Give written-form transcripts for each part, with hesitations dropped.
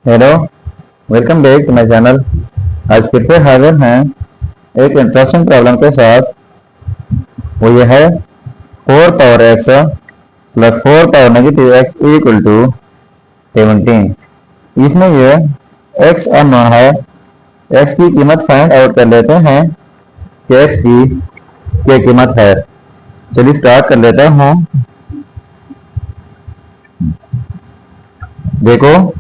Hello, welcome back to my channel. आज फिर से हाजिर हैं एक इंटरेस्टिंग प्रॉब्लम के साथ। वो ये है 4 power x plus 4 power negative x equal to 17। इसमें ये एक्स अननोन है। एक्स की कीमत फाइंड आउट कर लेते हैं कि एक्स की क्या कीमत है। चलिए स्टार्ट कर लेता हूँ। देखो,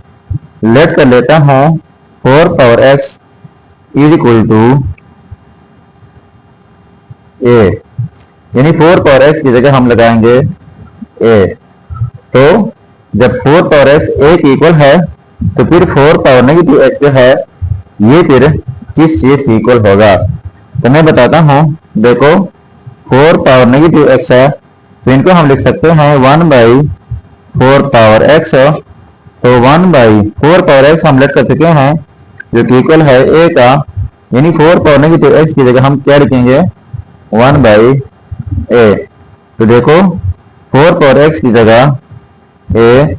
लेट कर लेता हूँ 4 power x is equal to A, यानी 4 पावर एक्स की जगह हम लगाएंगे ए। तो जब 4 पावर एक्स ए की इक्वल है तो फिर 4 पावर नेगेटिव एक्स जो है ये फिर किस चीज की इक्वल होगा, तो मैं बताता हूँ। देखो, 4 पावर नेगेटिव एक्स है तो इनको हम लिख सकते हैं 1/4 पावर एक्स। तो 1/4 पावर एक्स हम लेट कर चुके हैं जो कि इक्वल है ए का, यानी 4 पावर नेगेटिव एक्स की जगह हम क्या लिखेंगे 1/a। तो देखो, 4 पावर एक्स की जगह a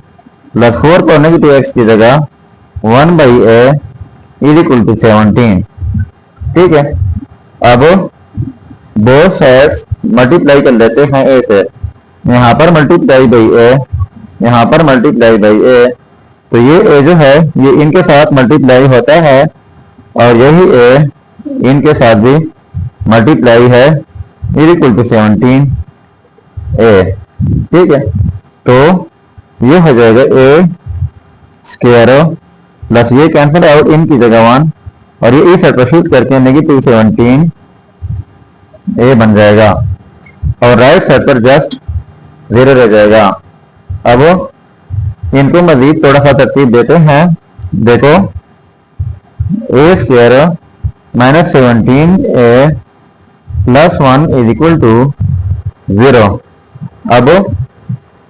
plus 4 power negative x की जगह 1/a इज इक्वल टू 17। ठीक है, अब बोथ साइड्स मल्टीप्लाई कर लेते हैं a से। यहाँ पर मल्टीप्लाई बाई a, यहाँ पर मल्टीप्लाई बाई a, तो ये a जो है ये इनके साथ मल्टीप्लाई होता है और यही a इनके साथ भी मल्टीप्लाई है इज इक्वल टू 17a। ठीक है, तो ये हो जाएगा a स्क्वायर प्लस ये कैंसिल आउट इनकी जगह 1 और ये इस साइड शिफ्ट करके नेगेटिव 17a बन जाएगा और राइट साइड पर जस्ट 0 रह जाएगा। अब इनको मजीद थोड़ा सा तरतीब देते हैं। देखो, a square minus 17a plus 1 is equal to 0। अब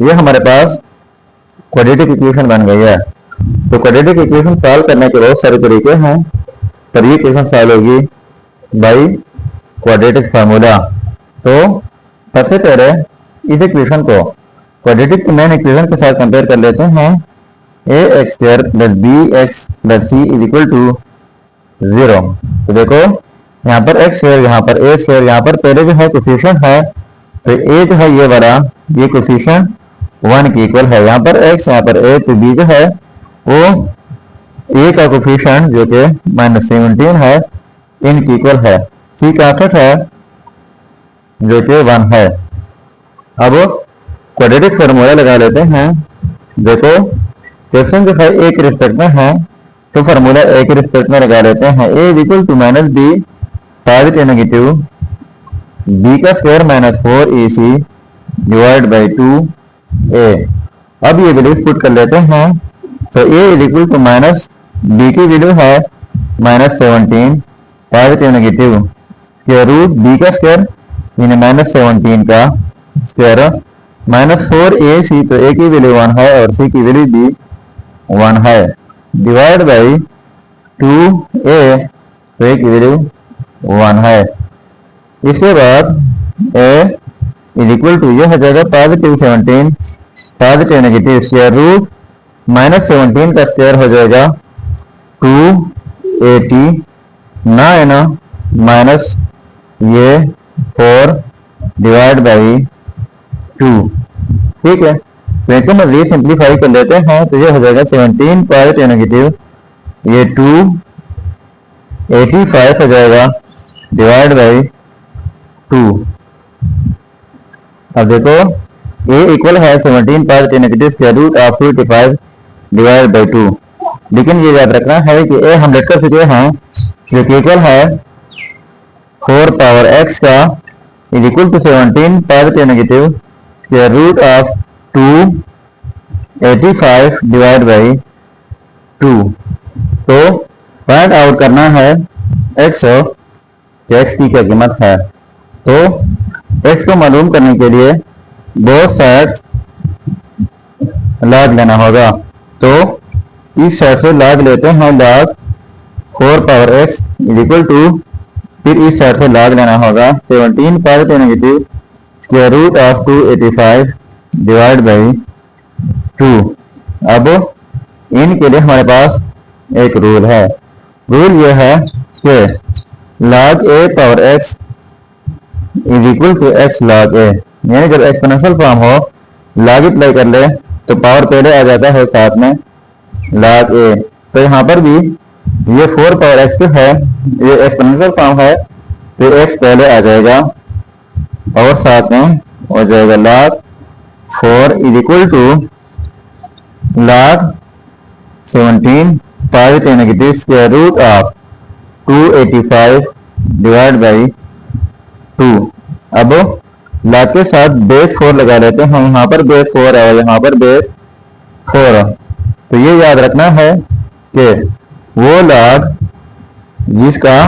ये हमारे पास क्वाड्रेटिक इक्वेशन बन गई है। तो क्वाड्रेटिक इक्वेशन सॉल्व करने के बहुत सारे तरीके हैं, पर ये इक्वेशन सॉल्व होगी बाई क्वाड्रेटिक फार्मूला। तो सबसे पहले इस इक्वेशन को क्वाड्रेटिक मेन इक्वेशन के साथ कंपेयर कर लेते हैं। A x square plus B x plus C is equal to 0। तो देखो, यहाँ पर एक्स स्क्वायर, यहाँ पर ए स्क्वायर, यहाँ पर पहले जो है कोफिशिएंट है तो ए जो है ये वाला ये कोफिशिएंट 1 की इक्वल है। यहाँ पर एक्स, यहाँ पर ए, तो बी जो है वो ए का कोफिशिएंट जो कि -17 है इनकी इक्वल है। सी कांस्टेंट है जो कि 1 है। अब क्वाड्रेटिक फार्मूला लगा लेते हैं। देखो, क्वेश्चन जो है ए के रिस्पेक्ट में है तो फार्मूला ए के रिस्पेक्ट में लगा लेते हैं। A is equal to minus B positive negative B का square minus 4ac divide by 2a। अब ये वैल्यूज पुट कर लेते हैं। तो A is equal to minus B की वैल्यू है -17 positive negative square root B का स्क्वायर यानी -17 का स्क्वायर माइनस 4ac, तो a की वैल्यू 1 है और c की वैल्यू भी 1 है, डिवाइड बाई 2a, तो a की वैल्यू 1 है। इसके बाद a इज इक्वल टू ये हो जाएगा positive 17 positive negative square root -17 का स्क्वायर हो जाएगा 289 माइनस ये 4 डिवाइड बाई 2। ठीक है, तो इनको मजीद सिंप्लीफाई कर लेते हैं तो ये हो जाएगा 17 पॉजिटिव नेगेटिव ये 285 हो जाएगा डिवाइड बाई 2। अब देखो, a इक्वल है 17 positive negative square root of 285 divide by 2। लेकिन ये याद रखना है कि a हम लेट कर चुके हैं जो कि इक्वल है 4 पावर x का is equal to 17 positive negative square root of 285 divide by 2। तो फाइंड आउट करना है x कि x की क्या कीमत है। तो x को मालूम करने के लिए बोथ साइड्स लॉग लेना होगा। तो इस साइड से लॉग लेते हैं, log 4 power x is equal to, फिर इस साइड से लॉग लेना होगा 17 positive negative square root of 285 divide by 2। अब इनके लिए हमारे पास एक रूल है। रूल ये है कि log a power x is equal to x log a, यानी जब एक्सपोनेंशियल फॉर्म हो log अप्लाई कर ले तो पावर पहले आ जाता है साथ में log a। तो यहाँ पर भी ये 4 पावर x है, ये एक्सपोनेंशियल फॉर्म है तो x पहले आ जाएगा और साथ में हो जाएगा log 4 is equal to log 17 positive negative square root of 285 divide by 2। अब log के साथ बेस 4 लगा लेते हैं, यहाँ पर बेस 4 है और यहाँ पर बेस 4 है। तो ये याद रखना है कि वो log जिसका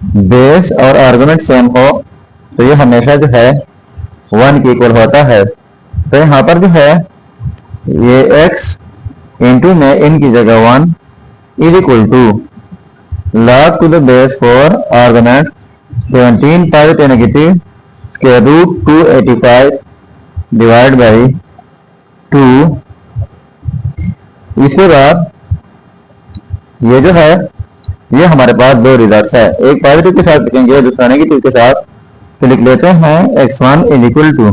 बेस और आर्गुमेंट सेम हो तो ये हमेशा जो है 1 के इक्वल होता है। तो यहाँ पर जो है ये x इंटू में इनकी जगह 1 is equal to log to the base 4 argument 17 positive negative square root 285 divide by 2। इसके बाद ये जो है ये हमारे पास दो रिजल्ट है, एक पॉजिटिव के साथ लिखेंगे दूसरा नेगेटिव के साथ। तो लिख लेते हैं x1 is equal to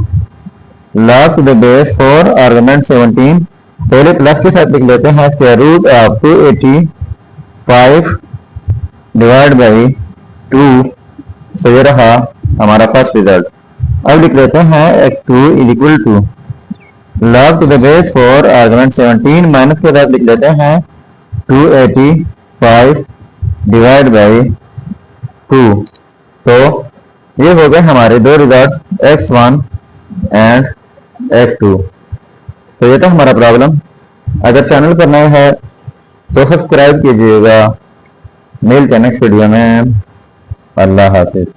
log to the base 4 argument 17, पहले प्लस के साथ लिख लेते हैं square root of 285 divide by 2। तो ये रहा हमारा फर्स्ट रिजल्ट। अब लिख लेते हैं x2 is equal to log to the base 4 argument 17 minus के साथ लिख लेते हैं 285 डिवाइड बाई 2। तो ये हो गए हमारे दो रिजल्ट x1 एंड x2। तो ये था हमारा प्रॉब्लम। अगर चैनल पर नए हैं तो सब्सक्राइब कीजिएगा। मिलते हैं नेक्स्ट वीडियो में। अल्लाह हाफिज।